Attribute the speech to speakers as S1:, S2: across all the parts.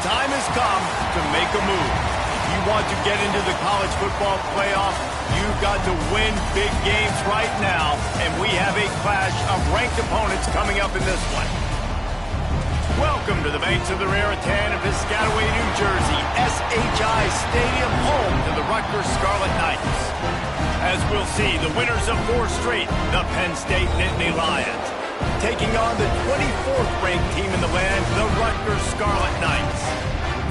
S1: time has come to make a move. If you want to get into the college football playoff, you've got to win big games right now, and we have a clash of ranked opponents coming up in this one. Welcome to the banks of the Raritan of Piscataway, New Jersey, SHI Stadium, home to the Rutgers Scarlet Knights. As we'll see, the winners of 4 straight, the Penn State Nittany Lions, taking on the 24th ranked team in the land, the Rutgers Scarlet Knights.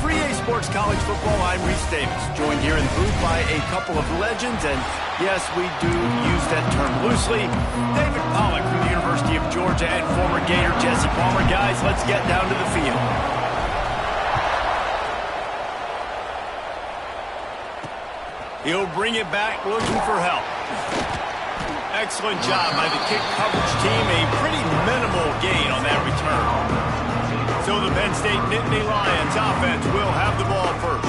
S1: For EA Sports College Football, I'm Reese Davis, joined here in the booth by a couple of legends, and yes, we do use that term loosely. David Pollack from the University of Georgia and former Gator Jesse Palmer. Guys, let's get down to the field. He'll bring it back looking for help. Excellent job by the kick coverage team. A pretty minimal gain on that return. So the Penn State Nittany Lions offense will have the ball first.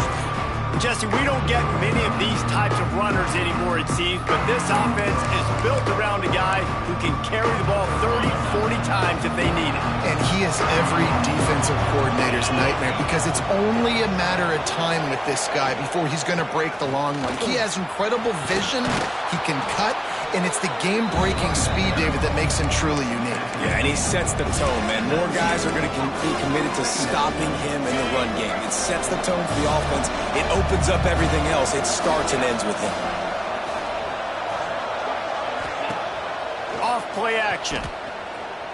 S1: Jesse, we don't get many of these types of runners anymore, it seems, but this offense is built around a guy who can carry the ball 30, 40 times if they need it.
S2: And he is every defensive coordinator's nightmare because it's only a matter of time with this guy before he's going to break the long one. He has incredible vision, he can cut, and it's the game-breaking speed, David, that makes him truly unique.
S3: Yeah, and he sets the tone, man. More guys are going to be committed to stopping him in the run game. It sets the tone for the offense. It opens up everything else. It starts and ends with him.
S1: Off play action.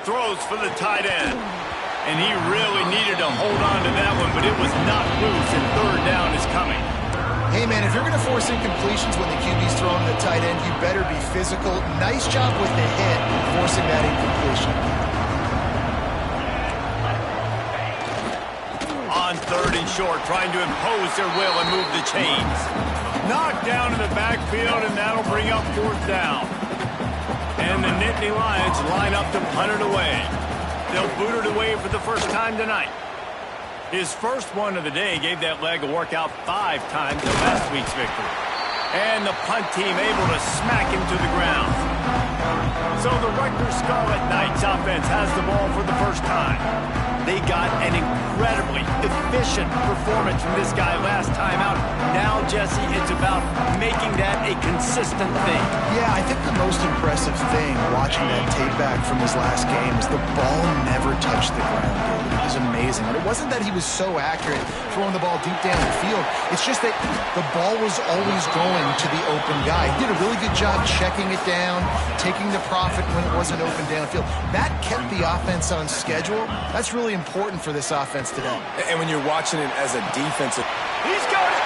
S1: Throws for the tight end. And he really needed to hold on to that one, but it was not loose, and third down is coming.
S2: Hey, man, if you're going to force incompletions when the QB's throwing the tight end, you better be physical. Nice job with the hit, forcing that incompletion.
S1: On 3rd and short, trying to impose their will and move the chains. Knocked down in the backfield, and that'll bring up 4th down. And the Nittany Lions line up to punt it away. They'll boot it away for the first time tonight. His first one of the day gave that leg a workout 5 times in last week's victory. And the punt team able to smack him to the ground. So the Rutgers Scarlet Knights offense has the ball for the first time. They got an incredibly efficient performance from this guy last time out. Now, Jesse, it's about making that a consistent thing.
S2: Yeah, I think the most impressive thing watching that tape back from his last game is the ball never touched the ground, David. It was amazing. And it wasn't that he was so accurate throwing the ball deep down the field. It's just that the ball was always going to the open guy. He did a really good job checking it down, taking the profit when it wasn't open downfield. That kept the offense on schedule. That's really important for this offense today.
S3: And when you're watching it as a defensive...
S1: He's got it!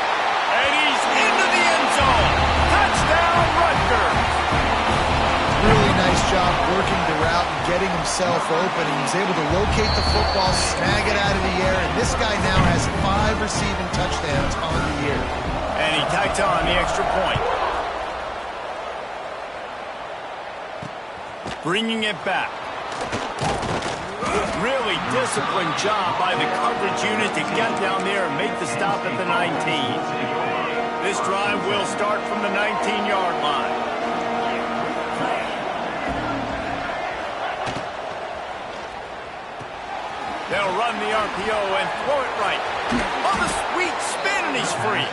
S1: And he's into the end zone! Touchdown, Rutgers!
S2: Really nice job working the route and getting himself open. He was able to locate the football, snag it out of the air, and this guy now has 5 receiving touchdowns on the year.
S1: And he tacked on the extra point. Bringing it back. Really disciplined job by the coverage unit to get down there and make the stop at the 19. This drive will start from the 19-yard line. They'll run the RPO and throw it right. On the sweet spin, and he's free.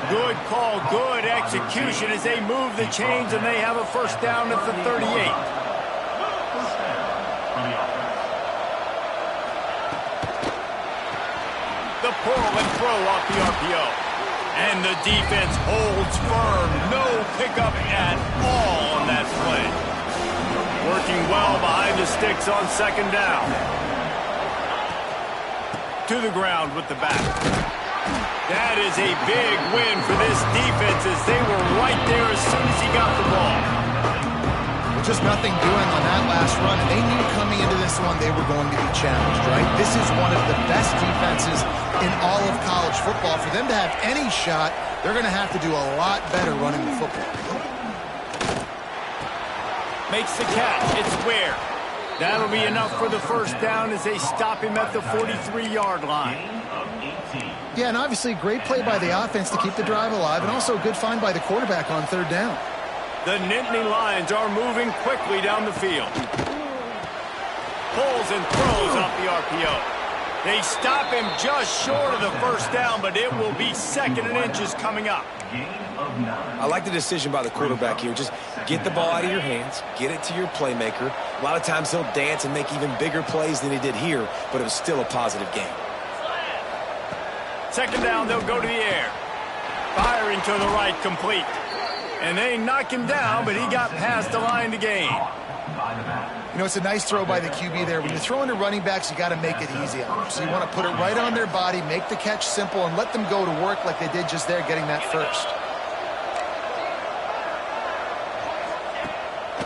S1: Good call, good execution as they move the chains, and they have a first down at the 38. The pull and throw off the RPO. And the defense holds firm. No pickup at all on that play. Working well behind the sticks on 2nd down. To the ground with the back. That is a big win for this defense as they were right there as soon as he got the ball.
S2: Just nothing doing on that last run, and they knew coming into this one they were going to be challenged, right? This is one of the best defenses in all of college football. For them to have any shot, they're going to have to do a lot better running the football.
S1: Makes the catch. It's Ware. That'll be enough for the first down as they stop him at the 43-yard line.
S2: Yeah, and obviously great play by the offense to keep the drive alive, and also a good find by the quarterback on 3rd down.
S1: The Nittany Lions are moving quickly down the field. Pulls and throws off the RPO. They stop him just short of the first down, but it will be 2nd and inches coming up.
S3: I like the decision by the quarterback here. Just get the ball out of your hands, get it to your playmaker. A lot of times he'll dance and make even bigger plays than he did here, but it was still a positive game.
S1: 2nd down, they'll go to the air. Firing to the right, complete. And they knock him down, but he got past the line to gain.
S2: You know, it's a nice throw by the QB there. When you're throwing to running backs, you got to make it easy on them. So you want to put it right on their body, make the catch simple, and let them go to work like they did just there, getting that first.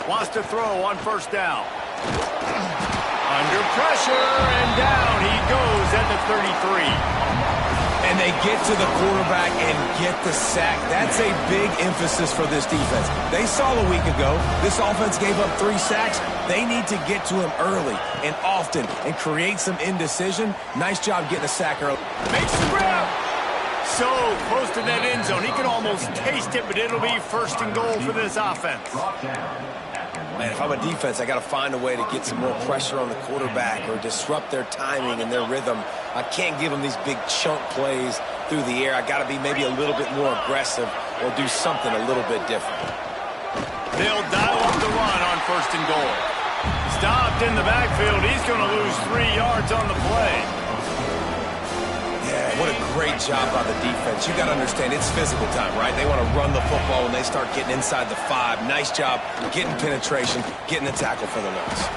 S1: Wants to throw on 1st down. Under pressure, and down he goes at the 33.
S3: And they get to the quarterback and get the sack. That's a big emphasis for this defense. They saw a week ago, this offense gave up 3 sacks. They need to get to him early and often and create some indecision. Nice job getting a sack early.
S1: Makes the grab. So close to that end zone. He can almost taste it, but it'll be 1st and goal for this offense.
S3: Man, if I'm a defense, I got to find a way to get some more pressure on the quarterback or disrupt their timing and their rhythm. I can't give them these big chunk plays through the air. I got to be maybe a little bit more aggressive or do something a little bit different.
S1: They'll dial up the run on 1st and goal. Stopped in the backfield. He's going to lose 3 yards on the play.
S3: Yeah, what a great job by the defense. You got to understand, it's physical time, right? They want to run the football when they start getting inside the 5. Nice job getting penetration, getting the tackle for the loss.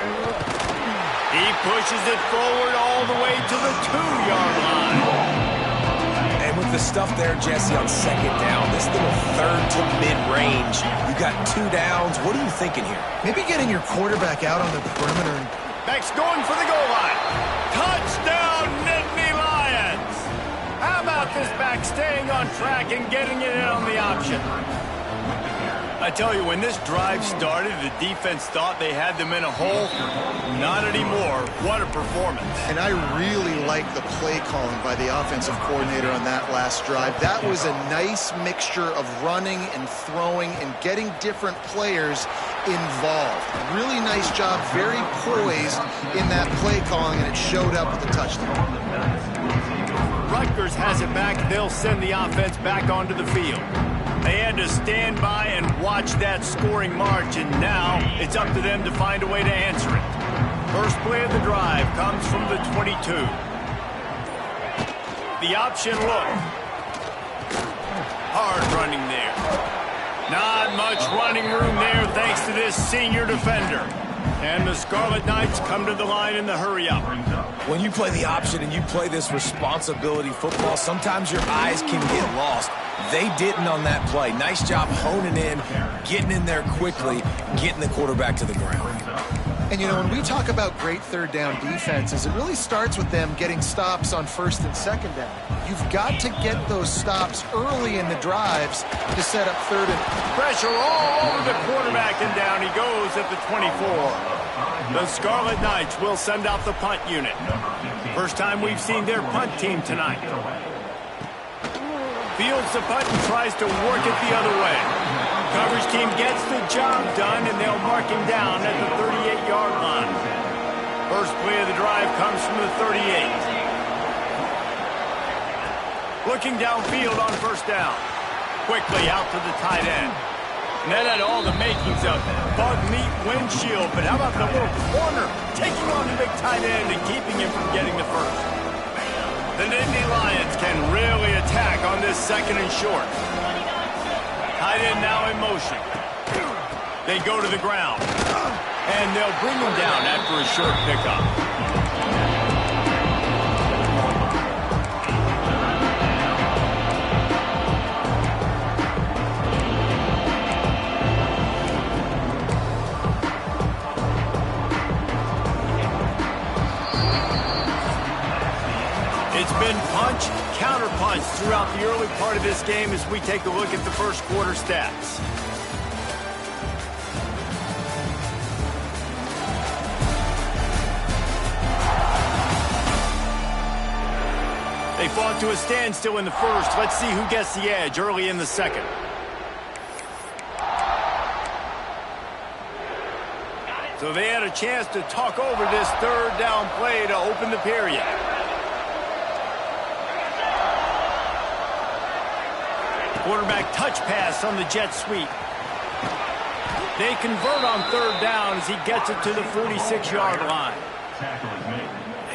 S1: He pushes it forward all the way to the 2-yard line.
S3: And with the stuff there, Jesse, on 2nd down, this little 3rd to mid-range, you got 2 downs. What are you thinking here?
S2: Maybe getting your quarterback out on the perimeter.
S1: Back's going for the goal line. Touchdown, Nittany Lions! How about this back staying on track and getting it in on the option? I tell you, when this drive started, the defense thought they had them in a hole. Not anymore. What a performance.
S2: And I really like the play calling by the offensive coordinator on that last drive. That was a nice mixture of running and throwing and getting different players involved. Really nice job, very poised in that play calling, and it showed up with a touchdown.
S1: Rutgers has it back. They'll send the offense back onto the field. They had to stand by and watch that scoring march, and now it's up to them to find a way to answer it. First play of the drive comes from the 22. The option look. Hard running there. Not much running room there thanks to this senior defender. And the Scarlet Knights come to the line in the hurry-up.
S3: When you play the option and you play this responsibility football, sometimes your eyes can get lost. They didn't on that play. Nice job honing in, getting in there quickly, getting the quarterback to the ground.
S2: And, you know, when we talk about great 3rd down defenses, it really starts with them getting stops on 1st and 2nd down. You've got to get those stops early in the drives to set up 3rd and...
S1: Pressure all over the quarterback, and down he goes at the 24. The Scarlet Knights will send out the punt unit. First time we've seen their punt team tonight. Fields the punt and tries to work it the other way. Coverage team gets the job done, and they'll mark him down at the 38-yard line. First play of the drive comes from the 38. Looking downfield on 1st down. Quickly out to the tight end. And that had all the makings of bug meat windshield, but how about the little corner taking on the big tight end and keeping him from getting the first? The Nittany Lions can really attack on this 2nd and short. Tight end now in motion. They go to the ground. And they'll bring him down after a short pickup. It's been punch, counter-punch throughout the early part of this game as we take a look at the first quarter stats. They fought to a standstill in the first. Let's see who gets the edge early in the second. So they had a chance to talk over this 3rd down play to open the period. Quarterback touch pass on the jet sweep. They convert on third down as he gets it to the 46-yard line.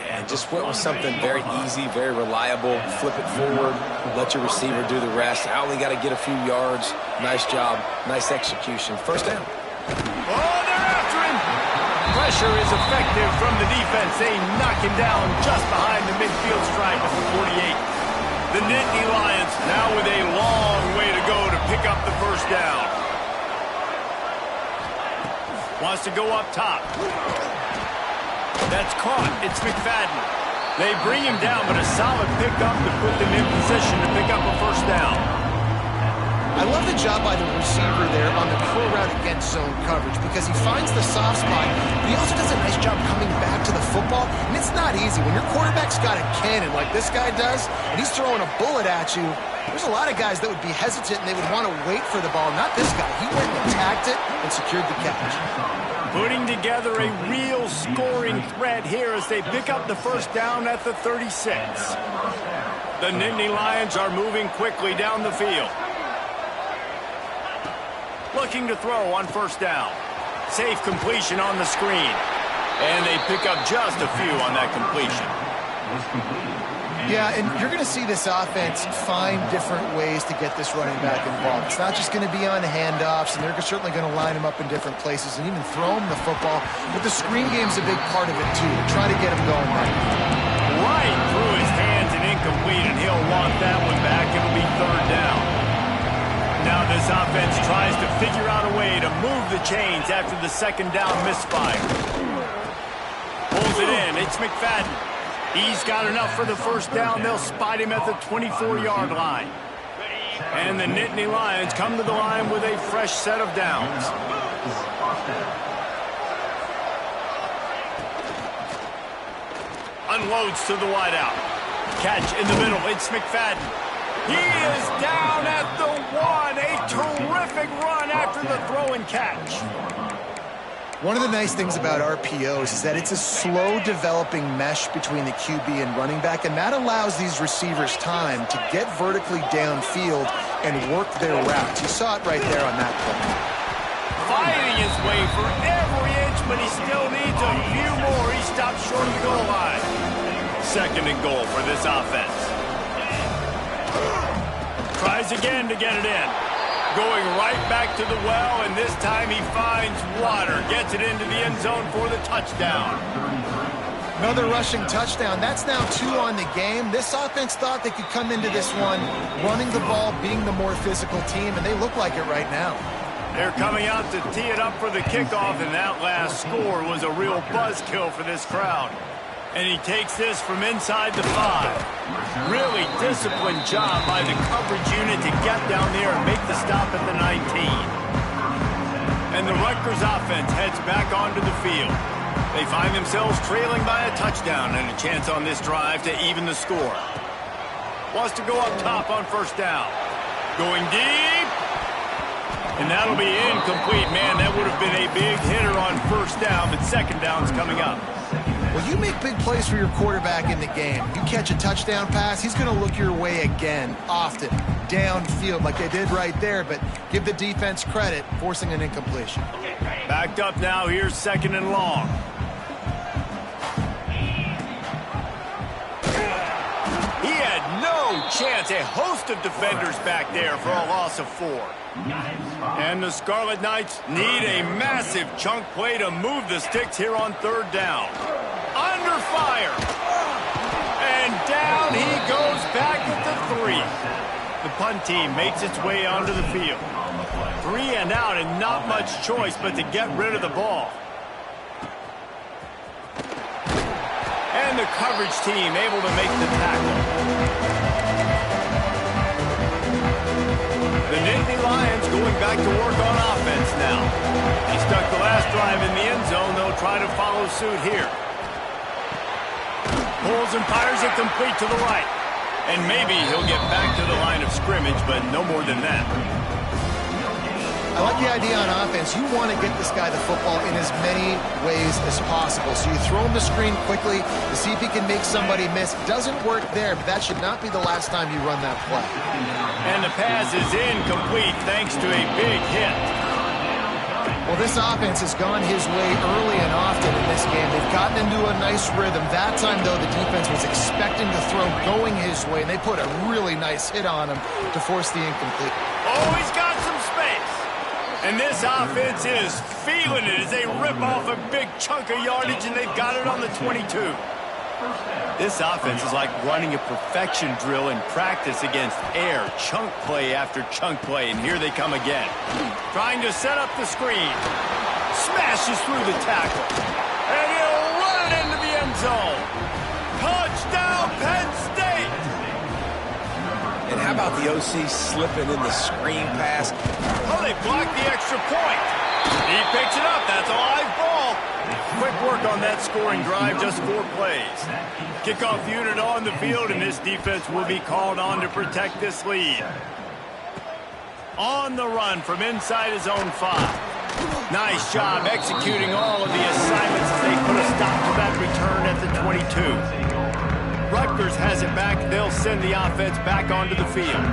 S3: And just went with something very easy, very reliable. Flip it forward, let your receiver do the rest. I only got to get a few yards. Nice job, nice execution. First down.
S1: Oh, they're after him. Pressure is effective from the defense. They knock him down just behind the midfield stripe at the 48. The Nittany Lions now with a long way to go to pick up the first down. Wants to go up top. That's caught. It's McFadden. They bring him down, but a solid pickup to put them in position to pick up a first down.
S2: I love the job by the receiver there on the curl route against zone coverage because he finds the soft spot, but he also does a nice job coming back to the football, and it's not easy. When your quarterback's got a cannon like this guy does, and he's throwing a bullet at you, there's a lot of guys that would be hesitant and they would want to wait for the ball. Not this guy. He went and attacked it and secured the catch.
S1: Putting together a real scoring threat here as they pick up the first down at the 36. The Nittany Lions are moving quickly down the field. Looking to throw on first down. Safe completion on the screen. And they pick up just a few on that completion.
S2: Yeah, and you're going to see this offense find different ways to get this running back involved. It's not just going to be on handoffs, and they're certainly going to line him up in different places and even throw him the football. But the screen game's a big part of it, too. Try to get him going
S1: right through his hands and incomplete, and he'll want that one back. It'll be third down. Now this offense tries to figure out a way to move the chains after the second down misfire. Pulls it in. It's McFadden. He's got enough for the first down. They'll spot him at the 24-yard line. And the Nittany Lions come to the line with a fresh set of downs. Unloads to the wideout. Catch in the middle. It's McFadden. He is down at the 1. A terrific run after the throw and catch.
S2: One of the nice things about RPOs is that it's a slow developing mesh between the QB and running back, and that allows these receivers time to get vertically downfield and work their routes. You saw it right there on that play.
S1: Fighting his way for every inch, but he still needs a few more. He stops short of the goal line. Second and goal for this offense. Tries again to get it in. Going right back to the well, and this time he finds water. Gets it into the end zone for the touchdown.
S2: Another rushing touchdown. That's now 2 on the game. This offense thought they could come into this one running the ball, being the more physical team, and they look like it right now.
S1: They're coming out to tee it up for the kickoff, and that last score was a real buzzkill for this crowd. And he takes this from inside the 5. Really disciplined job by the coverage unit to get down there and make the stop at the 19. And the Rutgers offense heads back onto the field. They find themselves trailing by a touchdown and a chance on this drive to even the score. Wants to go up top on first down. Going deep. And that'll be incomplete. Man, that would have been a big hitter on first down, but second down's coming up.
S2: Well, you make big plays for your quarterback in the game. You catch a touchdown pass, he's going to look your way again, often, downfield like they did right there, but give the defense credit, forcing an incompletion.
S1: Backed up now, here's second and long. He had no chance. A host of defenders back there for a loss of 4. And the Scarlet Knights need a massive chunk play to move the sticks here on third down. Under fire. And down he goes back at the 3. The punt team makes its way onto the field. 3 and out, and not much choice but to get rid of the ball. And the coverage team able to make the tackle. The Nittany Lions going back to work on offense now. They stuck the last drive in the end zone. They'll try to follow suit here. Pulls and fires it complete to the right. And maybe he'll get back to the line of scrimmage, but no more than that.
S2: I like the idea on offense. You want to get this guy the football in as many ways as possible. So you throw him the screen quickly to see if he can make somebody miss. Doesn't work there, but that should not be the last time you run that play.
S1: And the pass is incomplete thanks to a big hit.
S2: Well, this offense has gone his way early and often in this game. They've gotten into a nice rhythm. That time, though, the defense was expecting the throw going his way, and they put a really nice hit on him to force the incomplete.
S1: Oh, he's got some space. And this offense is feeling it as they rip off a big chunk of yardage, and they've got it on the 22. This offense is like running a perfection drill in practice against air, chunk play after chunk play, and here they come again. Trying to set up the screen. Smashes through the tackle. And he'll run it into the end zone. Touchdown, Penn State!
S3: And how about the OC slipping in the screen pass?
S1: Oh, they blocked the extra point. He picks it up. That's a live ball. Quick work on that scoring drive, just 4 plays. Kickoff unit on the field, and this defense will be called on to protect this lead. On the run from inside his own 5. Nice job executing all of the assignments as they put a stop to that return at the 22. Rutgers has it back. They'll send the offense back onto the field.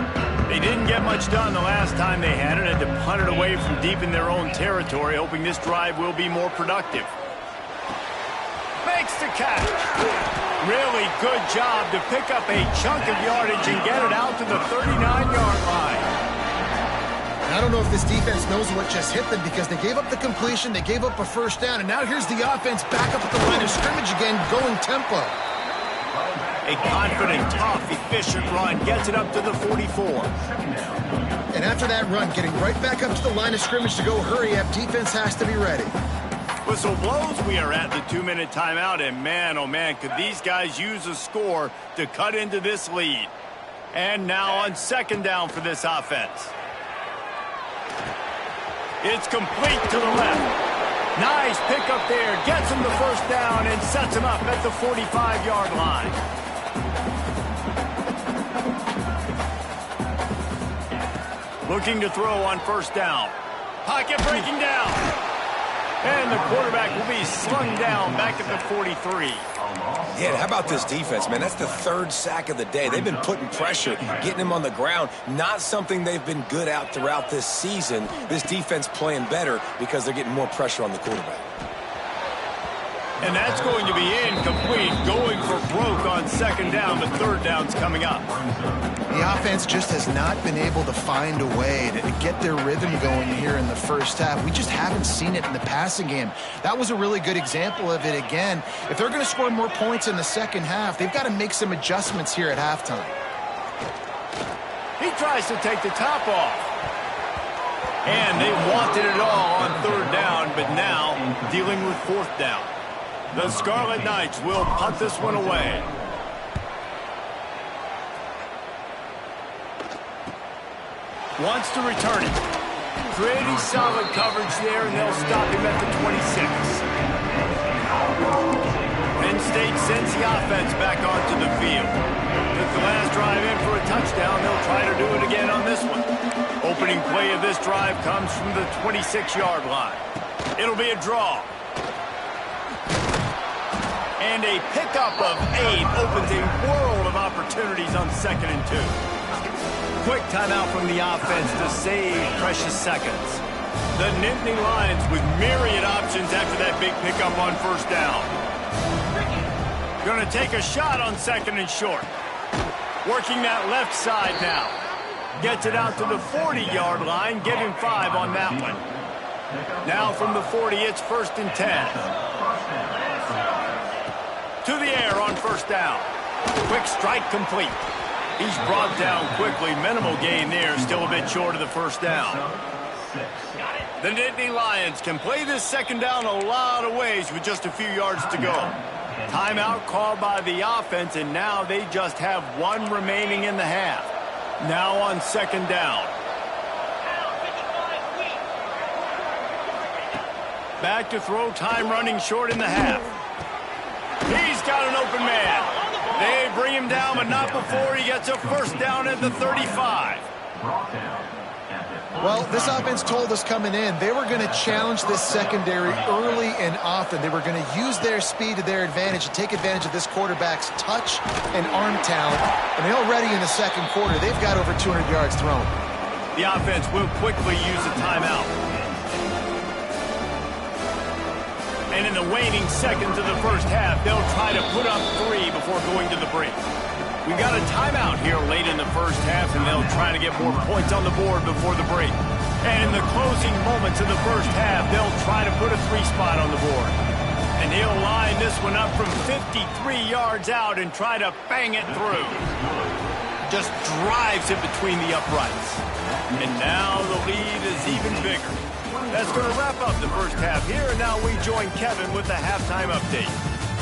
S1: They didn't get much done the last time they had it, and to punt it away from deep in their own territory, hoping this drive will be more productive. Makes the catch. Really good job to pick up a chunk of yardage and get it out to the 39-yard line.
S2: I don't know if this defense knows what just hit them because they gave up the completion, they gave up a first down, and now here's the offense back up at the line of scrimmage again, going tempo.
S1: A confident, tough, efficient run gets it up to the 44.
S2: And after that run, getting right back up to the line of scrimmage to go hurry up, defense has to be ready.
S1: Whistle blows, we are at the 2-minute timeout, and man, oh man, could these guys use a score to cut into this lead. And now on second down for this offense. It's complete to the left. Nice pickup there, gets him the first down and sets him up at the 45-yard line. Looking to throw on first down. Pocket breaking down. And the quarterback will be slung down back at the 43.
S3: Yeah, how about this defense, man? That's the 3rd sack of the day. They've been putting pressure, getting him on the ground. Not something they've been good at throughout this season. This defense playing better because they're getting more pressure on the quarterback.
S1: And that's going to be incomplete, going for broke on second down, but third down's coming up.
S2: The offense just has not been able to find a way to get their rhythm going here in the first half. We just haven't seen it in the passing game. That was a really good example of it again. If they're going to score more points in the second half, they've got to make some adjustments here at halftime.
S1: He tries to take the top off. And they wanted it all on third down, but now dealing with fourth down. The Scarlet Knights will punt this one away. Wants to return it. Pretty solid coverage there, and they'll stop him at the 26. Penn State sends the offense back onto the field. Took the last drive in for a touchdown. They'll try to do it again on this one. Opening play of this drive comes from the 26-yard line. It'll be a draw. And a pickup of 8 opens a world of opportunities on 2nd and 2. Quick timeout from the offense to save precious seconds. The Nittany Lions with myriad options after that big pickup on first down. Going to take a shot on 2nd and short. Working that left side now. Gets it out to the 40-yard line. Give him 5 on that one. Now from the 40, it's 1st and 10. To the air on first down. Quick strike complete. He's brought down quickly. Minimal gain there. Still a bit short of the first down. The Nittany Lions can play this second down a lot of ways with just a few yards to go. Timeout called by the offense, and now they just have 1 remaining in the half. Now on second down. Back to throw, time running short in the half. He's got an open man. They bring him down, but not before he gets a first down at the 35.
S2: Well, this offense told us coming in they were going to challenge this secondary early and often. They were going to use their speed to their advantage and take advantage of this quarterback's touch and arm talent. And already in the second quarter, they've got over 200 yards thrown.
S1: The offense will quickly use a timeout. And in the waning seconds of the first half, they'll try to put up 3 before going to the break. We've got a timeout here late in the first half, and they'll try to get more points on the board before the break. And in the closing moments of the first half, they'll try to put a 3 spot on the board. And he'll line this one up from 53 yards out and try to bang it through. Just drives it between the uprights. And now the lead is even bigger. That's going to wrap up the first half here, and now we join Kevin with the halftime update.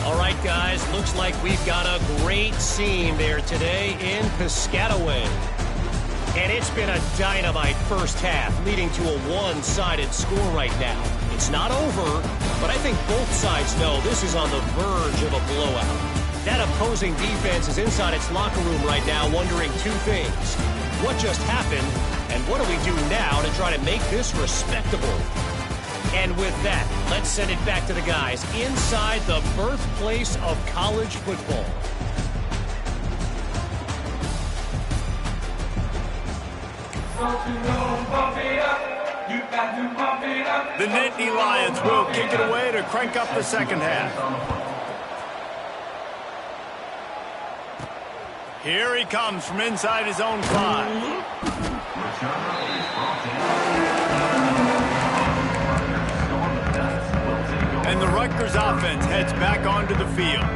S4: All right, guys, looks like we've got a great scene there today in Piscataway. And it's been a dynamite first half, leading to a one-sided score right now. It's not over, but I think both sides know this is on the verge of a blowout. That opposing defense is inside its locker room right now wondering 2 things. What just happened, and what do we do now to try to make this respectable? And with that, let's send it back to the guys inside the birthplace of college football.
S1: The Nittany Lions will kick it away to crank up the second half. Here he comes from inside his own 5. And the Rutgers offense heads back onto the field.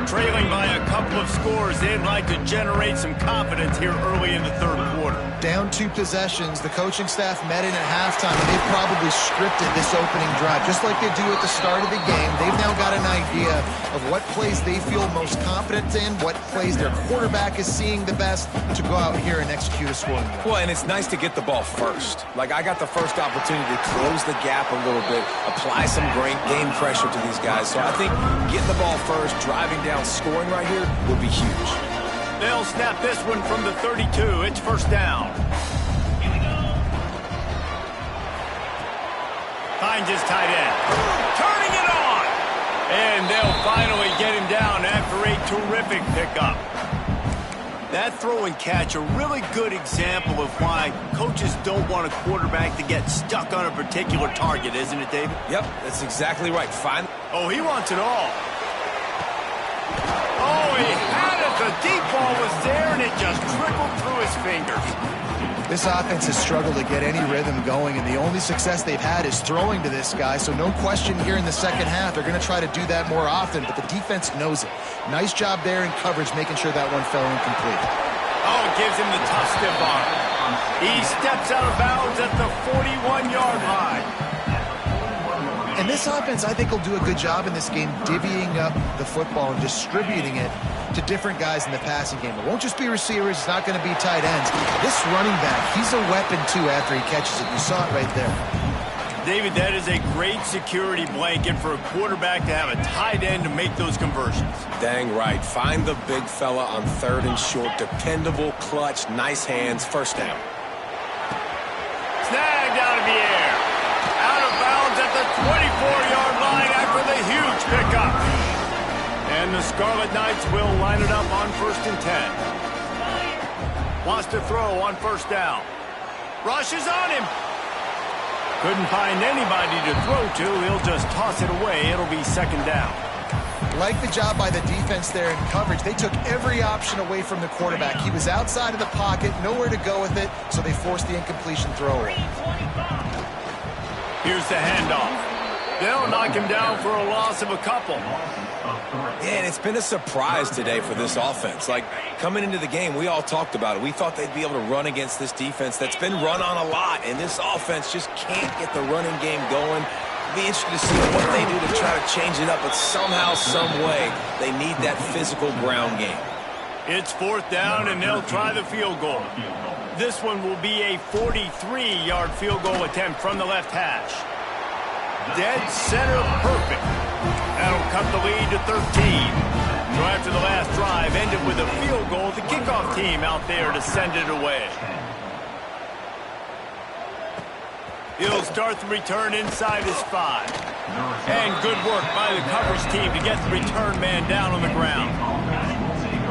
S1: Trailing by a couple of scores, they'd like to generate some confidence here early in the third quarter.
S2: Down 2 possessions, the coaching staff met in at halftime, and they probably scripted this opening drive. Just like they do at the start of the game, they've now got an idea of what plays they feel most confident in, what plays their quarterback is seeing the best to go out here and execute a scoring drive.
S3: Well, and it's nice to get the ball first. Like, I got the first opportunity to close the gap a little bit, apply some game pressure to these guys. So I think getting the ball first, driving down, scoring right here will be huge.
S1: They'll snap this one from the 32. It's first down. Finds his tight end. Turning it on. And they'll finally get him down after a terrific pickup. That throw and catch, a really good example of why coaches don't want a quarterback to get stuck on a particular target, isn't it, David?
S3: Yep, that's exactly right. Fine.
S1: Oh, he wants it all. Oh, he had it. The deep ball was there, and it just trickled through his fingers.
S2: This offense has struggled to get any rhythm going, and the only success they've had is throwing to this guy. So no question here in the second half, they're going to try to do that more often, but the defense knows it. Nice job there in coverage, making sure that one fell incomplete.
S1: Oh, it gives him the tough stiff arm. He steps out of bounds at the 41-yard line.
S2: And this offense, I think, will do a good job in this game divvying up the football and distributing it to different guys in the passing game. It won't just be receivers. It's not going to be tight ends. This running back, he's a weapon, too, after he catches it. You saw it right there.
S1: David, that is a great security blanket for a quarterback to have a tight end to make those conversions.
S3: Dang right. Find the big fella on 3rd and short. Dependable, clutch, nice hands. First down.
S1: Snagged out of the air. Out of bounds at the 24-yard line after the huge pickup. And the Scarlet Knights will line it up on 1st and 10. Wants to throw on first down. Rushes on him. Couldn't find anybody to throw to. He'll just toss it away. It'll be second down.
S2: Like the job by the defense there in coverage. They took every option away from the quarterback. He was outside of the pocket, nowhere to go with it, so they forced the incompletion throw.
S1: Here's the handoff. They'll knock him down for a loss of a couple.
S3: Yeah, and it's been a surprise today for this offense. Like, coming into the game, we all talked about it. We thought they'd be able to run against this defense that's been run on a lot, and this offense just can't get the running game going. It'll be interesting to see what they do to try to change it up, but somehow, some way, they need that physical ground game.
S1: It's fourth down, and they'll try the field goal. This one will be a 43-yard field goal attempt from the left hash. Dead center perfect. That'll cut the lead to 13. So after the last drive ended with a field goal, the kickoff team out there to send it away. He'll start the return inside his 5. And good work by the coverage team to get the return man down on the ground.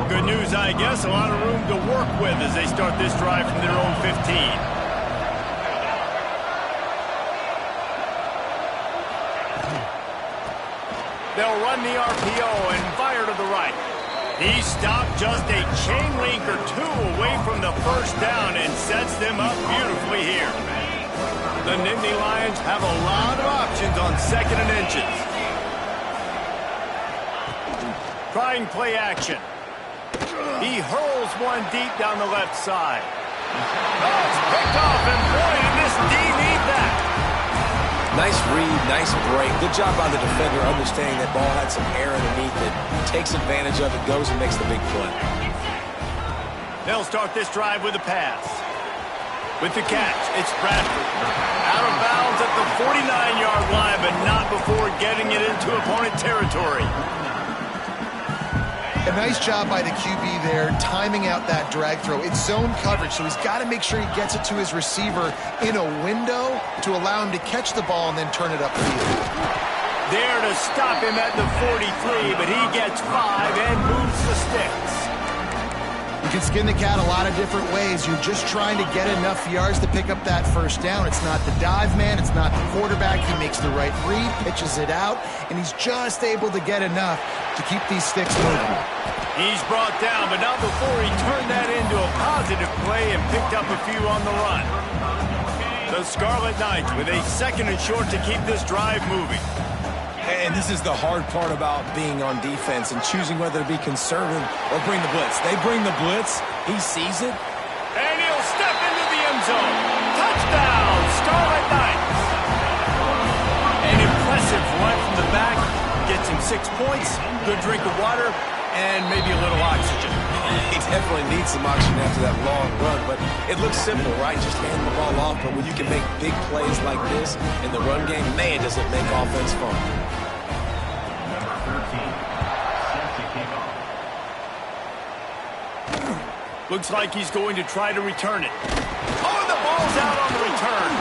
S1: Good news, I guess, a lot of room to work with as they start this drive from their own 15. They'll run the RPO and fire to the right. He stopped just a chain link or 2 away from the first down and sets them up beautifully here. The Nittany Lions have a lot of options on 2nd and inches. Trying play action. He hurls one deep down the left side. Oh, it's picked off, and boy, did this D need that.
S3: Nice read, nice break. Good job by the defender understanding that ball had some air underneath it. Takes advantage of it, goes and makes the big play.
S1: They'll start this drive with a pass. With the catch, it's Bradford. Out of bounds at the 49-yard line, but not before getting it into opponent territory.
S2: A nice job by the QB there, timing out that drag throw. It's zone coverage, so he's got to make sure he gets it to his receiver in a window to allow him to catch the ball and then turn it upfield.
S1: There to stop him at the 43, but he gets 5 and moves the sticks.
S2: You can skin the cat a lot of different ways. You're just trying to get enough yards to pick up that first down. It's not the dive man. It's not the quarterback. He makes the right read, pitches it out, and he's just able to get enough to keep these sticks moving.
S1: He's brought down, but not before he turned that into a positive play and picked up a few on the run. The Scarlet Knights with a 2nd and short to keep this drive moving.
S3: And this is the hard part about being on defense and choosing whether to be conservative or bring the blitz. They bring the blitz. He sees it.
S1: And he'll step into the end zone. Touchdown, Scarlet Knights. An impressive run from the back. Gets him 6 points, good drink of water, and maybe a little oxygen.
S3: He definitely needs some oxygen after that long run, but it looks simple, right? Just hand the ball off, but when you can make big plays like this in the run game, man, does it make offense fun.
S1: Looks like he's going to try to return it. Oh, the ball's out on the return.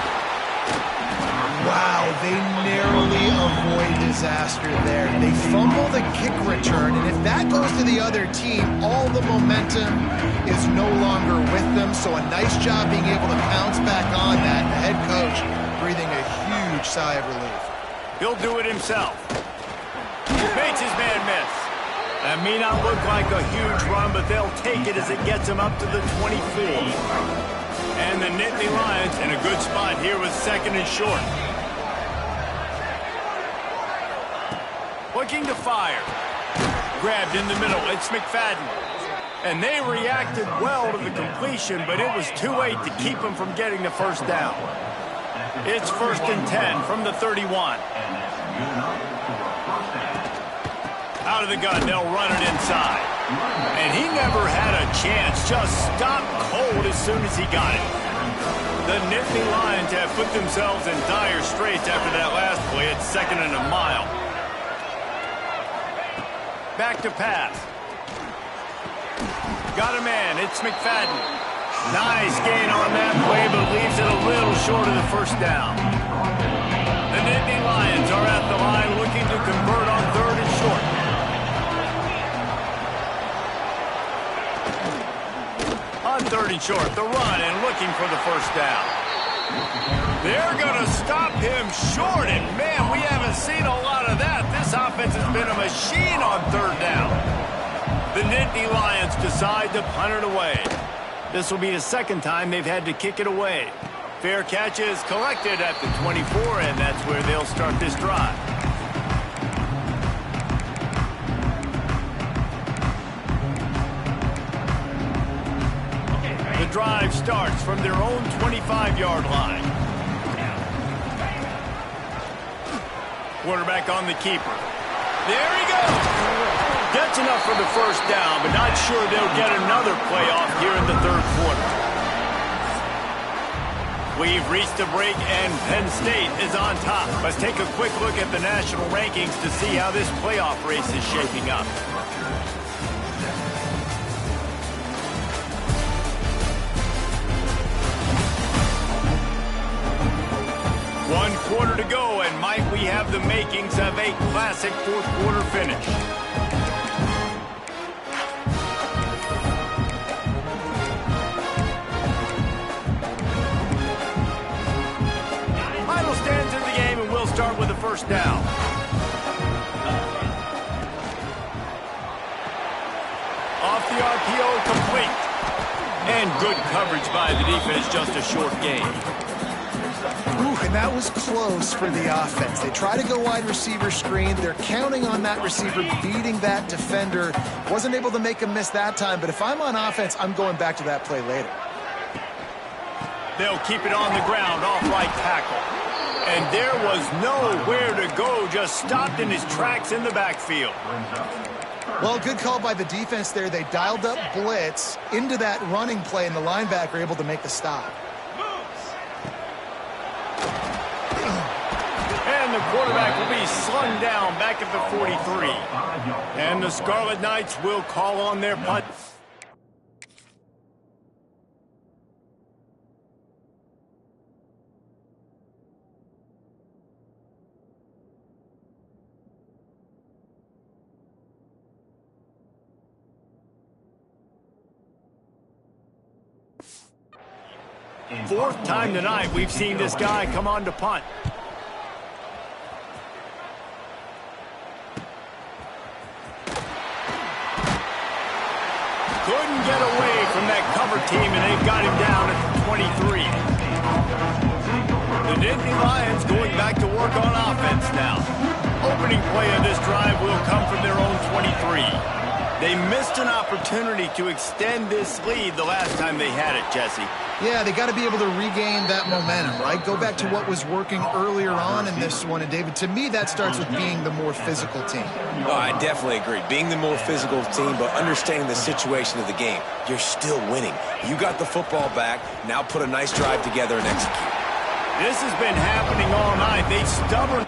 S2: Wow, they narrowly avoid disaster there. They fumble the kick return, and if that goes to the other team, all the momentum is no longer with them. So a nice job being able to pounce back on that. The head coach breathing a huge sigh of relief.
S1: He'll do it himself. Makes his man miss. That may not look like a huge run, but they'll take it as it gets him up to the 24. And the Nittany Lions in a good spot here with 2nd and short. Looking to fire. Grabbed in the middle. It's McFadden. And they reacted well to the completion, but it was too late to keep him from getting the first down. It's 1st and 10 from the 31. Out of the gun, they'll run it inside. And he never had a chance, just stopped cold as soon as he got it. The Nittany Lions have put themselves in dire straits after that last play at 2nd and a mile. Back to pass. Got a man, it's McFadden. Nice gain on that play, but leaves it a little short of the first down. The Nittany Lions are at the line looking to convert on 3rd and short. On 3rd and short, the run and looking for the first down. They're going to stop him short, and man, we haven't seen a lot of that. This offense has been a machine on 3rd down. The Nittany Lions decide to punt it away. This will be the 2nd time they've had to kick it away. Fair catch is collected at the 24, and that's where they'll start this drive. The drive starts from their own 25-yard line. Quarterback on the keeper. There he goes. Gets enough for the first down, but not sure they'll get another playoff here in the 3rd quarter. We've reached a break, and Penn State is on top. Let's take a quick look at the national rankings to see how this playoff race is shaping up. the makings of a classic fourth-quarter finish. Final stands in the game, and we'll start with the first down. Off the RPO, complete. And good coverage by the defense, just a short gain.
S2: Ooh, and that was close for the offense. They try to go wide receiver screen. They're counting on that receiver beating that defender. Wasn't able to make a miss that time, but if I'm on offense, I'm going back to that play later.
S1: They'll keep it on the ground, off right tackle. And there was nowhere to go, just stopped in his tracks in the backfield.
S2: Well, good call by the defense there. They dialed up blitz into that running play, and the linebacker able to make the stop.
S1: And the quarterback will be slung down back at the 43. And the Scarlet Knights will call on their punt. Fourth time tonight we've seen this guy come on to punt. Couldn't get away from that cover team, and they've got him down at the 23. The Nittany Lions going back to work on offense now. Opening play of this drive will come from their own 23. They missed an opportunity to extend this lead the last time they had it, Jesse.
S2: Yeah, they got to be able to regain that momentum, right? Go back to what was working earlier on in this one. And, David, to me, that starts with being the more physical team.
S3: Oh, I definitely agree. Being the more physical team, but understanding the situation of the game. You're still winning. You got the football back. Now put a nice drive together and execute.
S1: This has been happening all night. They stubborn.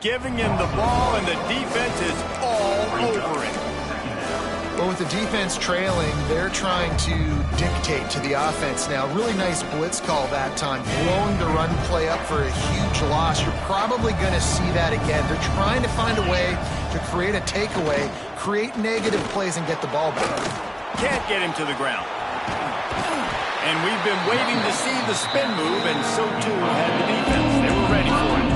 S1: giving him the ball, and the defense is all over it.
S2: Well, with the defense trailing, they're trying to dictate to the offense now. Really nice blitz call that time, blowing the run play up for a huge loss. You're probably going to see that again. They're trying to find a way to create a takeaway, create negative plays, and get the ball back.
S1: Can't get him to the ground. And we've been waiting to see the spin move, and so too had the defense. They were ready for it.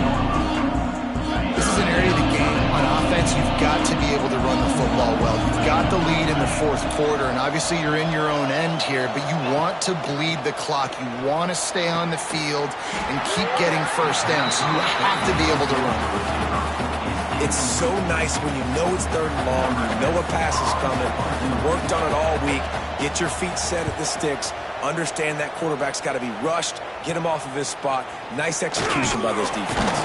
S2: This is an area of the game on offense you've got to be able to run the football well. You've got the lead in the fourth quarter, and obviously you're in your own end here, but you want to bleed the clock. You want to stay on the field and keep getting first down, so you have to be able to run.
S3: It's so nice when you know it's third and long, you know a pass is coming, you worked on it all week, get your feet set at the sticks, understand that quarterback's got to be rushed, get him off of his spot. Nice execution by this defense.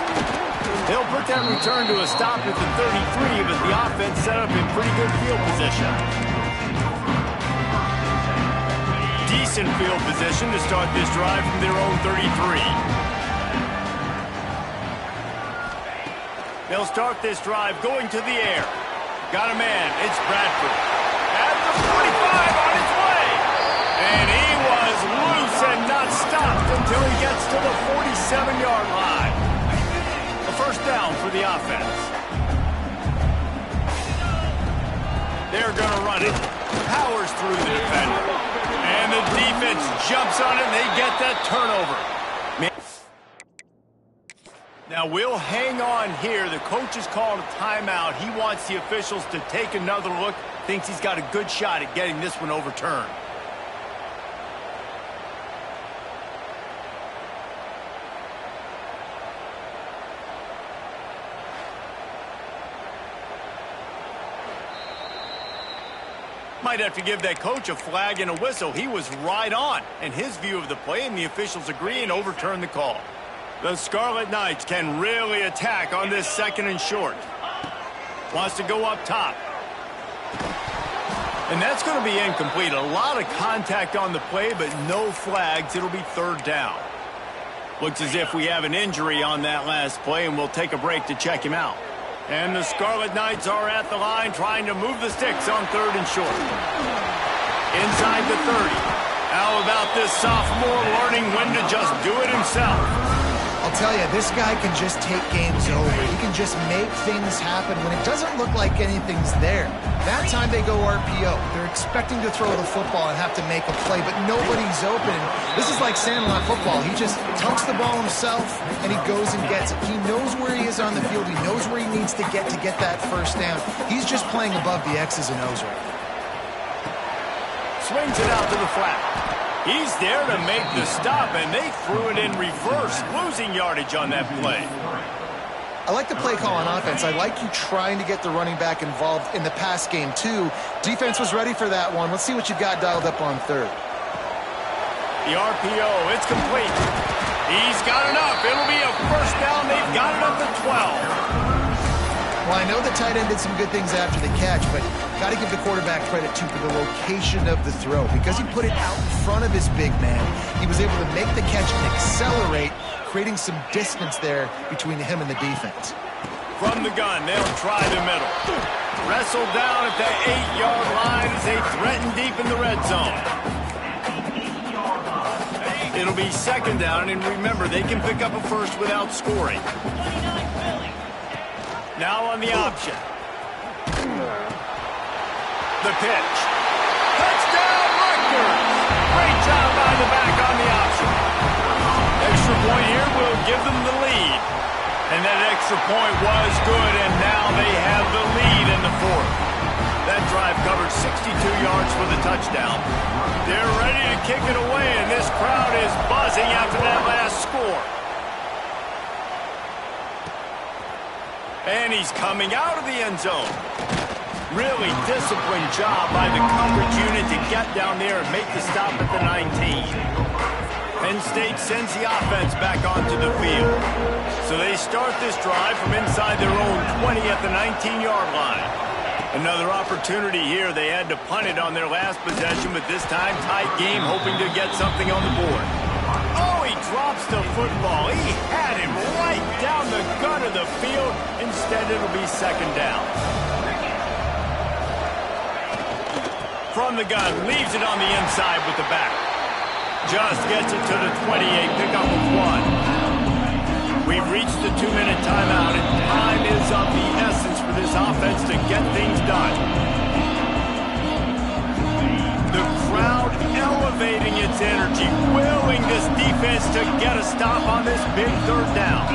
S1: They'll put that return to a stop at the 33, but the offense set up in pretty good field position. Decent field position to start this drive from their own 33. They'll start this drive going to the air. Got a man. It's Bradford. At the 45 on his way. And he was loose and not stopped until he gets to the 47-yard line. A first down for the offense. They're going to run it. Powers through the defender. And the defense jumps on it, and they get that turnover. Now, we'll hang on here. The coach has called a timeout. He wants the officials to take another look. Thinks he's got a good shot at getting this one overturned. Might have to give that coach a flag and a whistle. He was right on in his view of the play, and the officials agree and overturn the call. The Scarlet Knights can really attack on this second and short. Wants to go up top. And that's going to be incomplete. A lot of contact on the play, but no flags. It'll be third down. Looks as if we have an injury on that last play, and we'll take a break to check him out. And the Scarlet Knights are at the line trying to move the sticks on third and short. Inside the 30. How about this sophomore learning when to just do it himself?
S2: I'll tell you, this guy can just take games over. He can just make things happen when it doesn't look like anything's there. That time they go RPO. They're expecting to throw the football and have to make a play, but nobody's open. This is like Sandlot football. He just tucks the ball himself, and he goes and gets it. He knows where he is on the field. He knows where he needs to get that first down. He's just playing above the X's and O's right now.
S1: Swings it out to the flat. He's there to make the stop, and they threw it in reverse, losing yardage on that play.
S2: I like the play call on offense. I like you trying to get the running back involved in the pass game, too. Defense was ready for that one. Let's see what you've got dialed up on third.
S1: The RPO, it's complete. He's got enough. It'll be a first down. They've got it up to 12.
S2: Well, I know the tight end did some good things after the catch, but got to give the quarterback credit, too, for the location of the throw. Because he put it out in front of his big man, he was able to make the catch and accelerate, creating some distance there between him and the defense.
S1: From the gun, they'll try the middle. Wrestled down at the 8-yard line as they threaten deep in the red zone. It'll be second down, and remember, they can pick up a first without scoring. Now on the option. The pitch. Touchdown, Rutgers! Great job by the back on the option. Extra point here will give them the lead. And that extra point was good, and now they have the lead in the fourth. That drive covered 62 yards for the touchdown. They're ready to kick it away, and this crowd is buzzing after that last score. And he's coming out of the end zone. Really disciplined job by the coverage unit to get down there and make the stop at the 19. Penn State sends the offense back onto the field. So they start this drive from inside their own 20 at the 19-yard line. Another opportunity here. They had to punt it on their last possession, but this time tight game, hoping to get something on the board. Oh, he drops the football. He had him right down the gut of the field. Instead, it'll be second down. From the gun, leaves it on the inside with the back. Just gets it to the 28, pick up with 1. We've reached the 2-minute timeout, and time is of the essence for this offense to get things done. The crowd elevating its energy, willing this defense to get a stop on this big third down.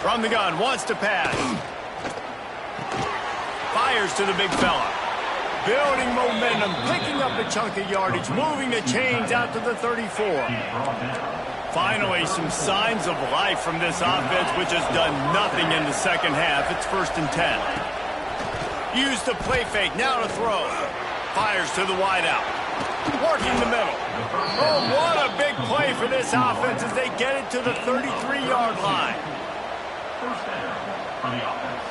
S1: From the gun, wants to pass. Fires to the big fella. Building momentum, picking up a chunk of yardage, moving the chains out to the 34. Finally, some signs of life from this offense, which has done nothing in the second half. It's 1st and 10. Use the play fake, now to throw. Fires to the wideout. Working the middle. Oh, what a big play for this offense as they get it to the 33-yard line.
S5: First down for the offense.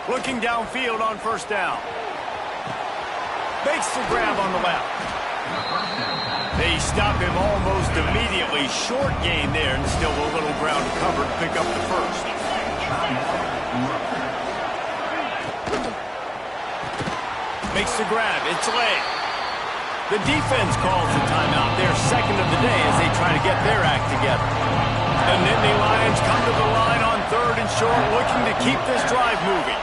S1: Looking downfield on 1st down. Makes the grab on the left. They stop him almost immediately. Short gain there and still a little ground covered to pick up the first. Makes the grab. It's late. The defense calls the timeout. Their second of the day as they try to get their act together. The Nittany Lions come to the line on 3rd and short, looking to keep this drive moving.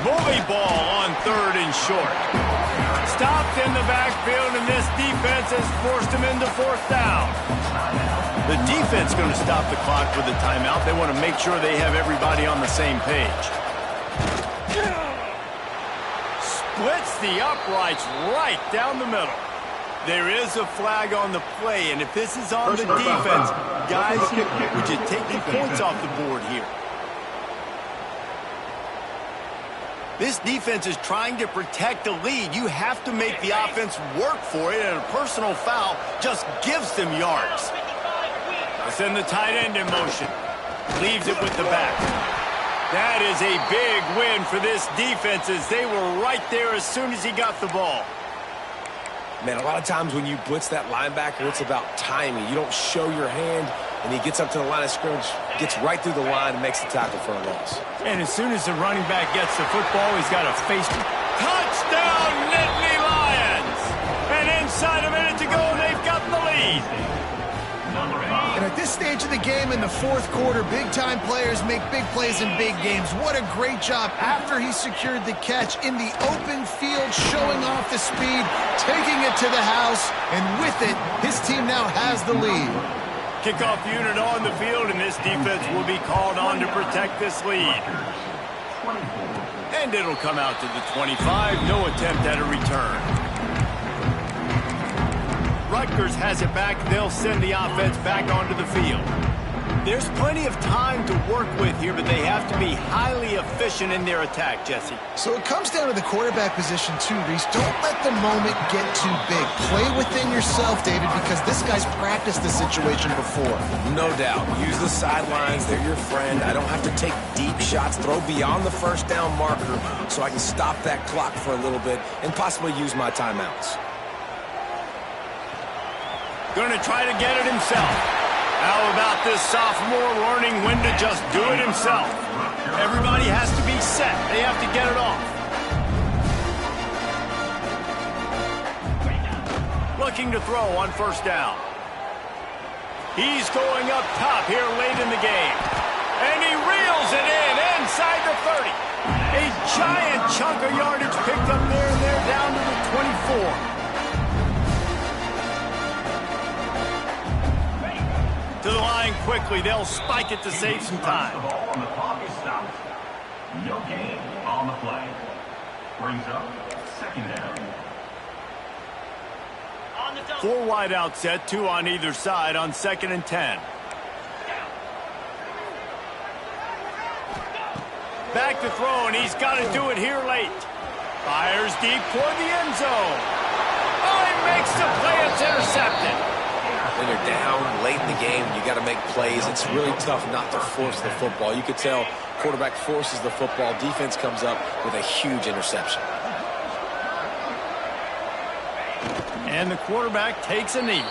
S1: Bully ball on 3rd and short. Stopped in the backfield, and this defense has forced him into 4th down. The defense going to stop the clock with a timeout. They want to make sure they have everybody on the same page. Splits the uprights right down the middle. There is a flag on the play, and if this is on the defense, guys, would you take the points off the board here? This defense is trying to protect the lead. You have to make the offense work for it, and a personal foul just gives them yards. They send the tight end in motion. Leaves it with the back. That is a big win for this defense as they were right there as soon as he got the ball.
S3: Man, a lot of times when you blitz that linebacker, it's about timing. You don't show your hand, and he gets up to the line of scrimmage, gets right through the line, and makes the tackle for a loss.
S1: And as soon as the running back gets the football, he's got to face touchdown, Nittany Lions! And inside a minute to go, they've got the lead.
S2: And at this stage of the game in the 4th quarter, big-time players make big plays in big games. What a great job after he secured the catch in the open field, showing off the speed, taking it to the house, and with it, his team now has the lead.
S1: Kickoff unit on the field, and this defense will be called on to protect this lead. And it'll come out to the 25. No attempt at a return. Rutgers has it back. They'll send the offense back onto the field. There's plenty of time to work with here, but they have to be highly efficient in their attack, Jesse.
S2: So it comes down to the quarterback position too, Reese. Don't let the moment get too big. Play within yourself, David, because this guy's practiced this situation before.
S3: No doubt. Use the sidelines. They're your friend. I don't have to take deep shots. Throw beyond the 1st down marker so I can stop that clock for a little bit and possibly use my timeouts.
S1: Going to try to get it himself. How about this sophomore learning when to just do it himself? Everybody has to be set. They have to get it off. Looking to throw on 1st down. He's going up top here late in the game. And he reels it in inside the 30. A giant chunk of yardage picked up there, and they're down to the 24. To the line quickly. They'll spike it to save some time.
S5: The ball on the clock is stopped. No gain on the play. Brings up 2nd down.
S1: 4 wide out set, 2 on either side on 2nd and 10. Back to throw, and he's got to do it here late. Fires deep toward the end zone. Oh, he makes the play. It's intercepted.
S3: when you're down late in the game, you got to make plays. It's really tough not to force the football. You could tell quarterback forces the football. Defense comes up with a huge interception.
S1: And the quarterback takes a knee.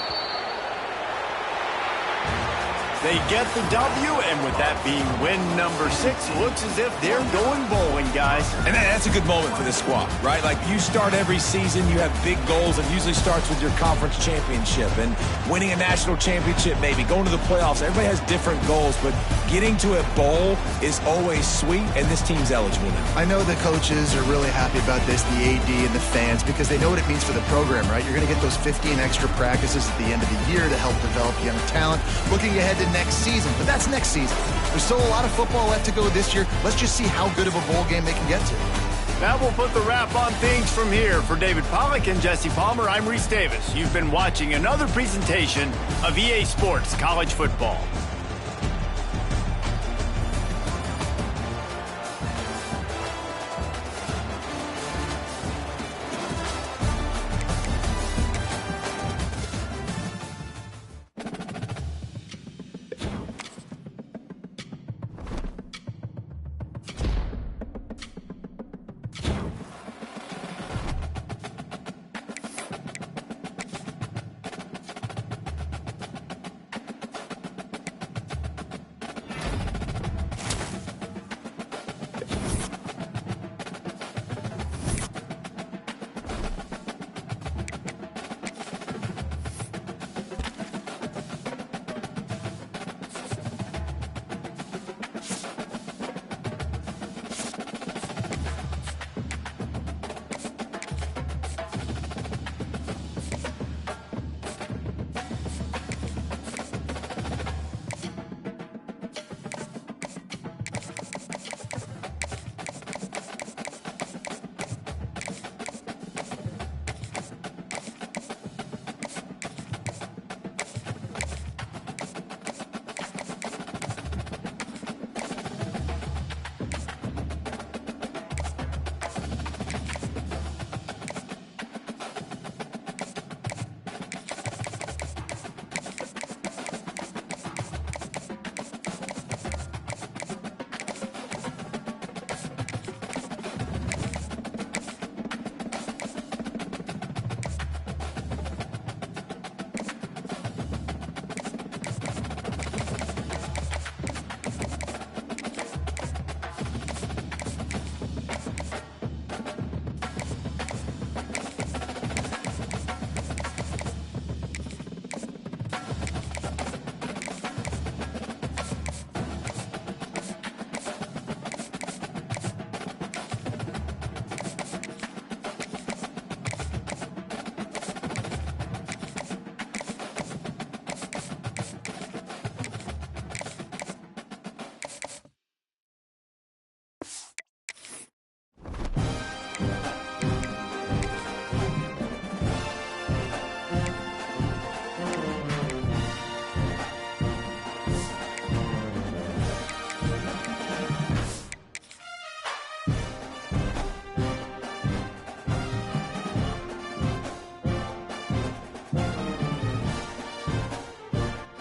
S1: They get the W, and with that being win number 6, looks as if they're going bowling, guys.
S3: And that's a good moment for this squad, right? Like, you start every season, you have big goals. It usually starts with your conference championship and winning a national championship, maybe going to the playoffs. Everybody has different goals, but getting to a bowl is always sweet, and this team's eligible now.
S2: I know the coaches are really happy about this, the AD and the fans, because they know what it means for the program, right? You're going to get those 15 extra practices at the end of the year to help develop young talent. Looking ahead to next season, but that's next season. There's still a lot of football left to go this year. Let's just see how good of a bowl game they can get to.
S1: That will put the wrap on things from here. For David Pollack and Jesse Palmer, I'm Reese Davis. You've been watching another presentation of EA Sports College Football.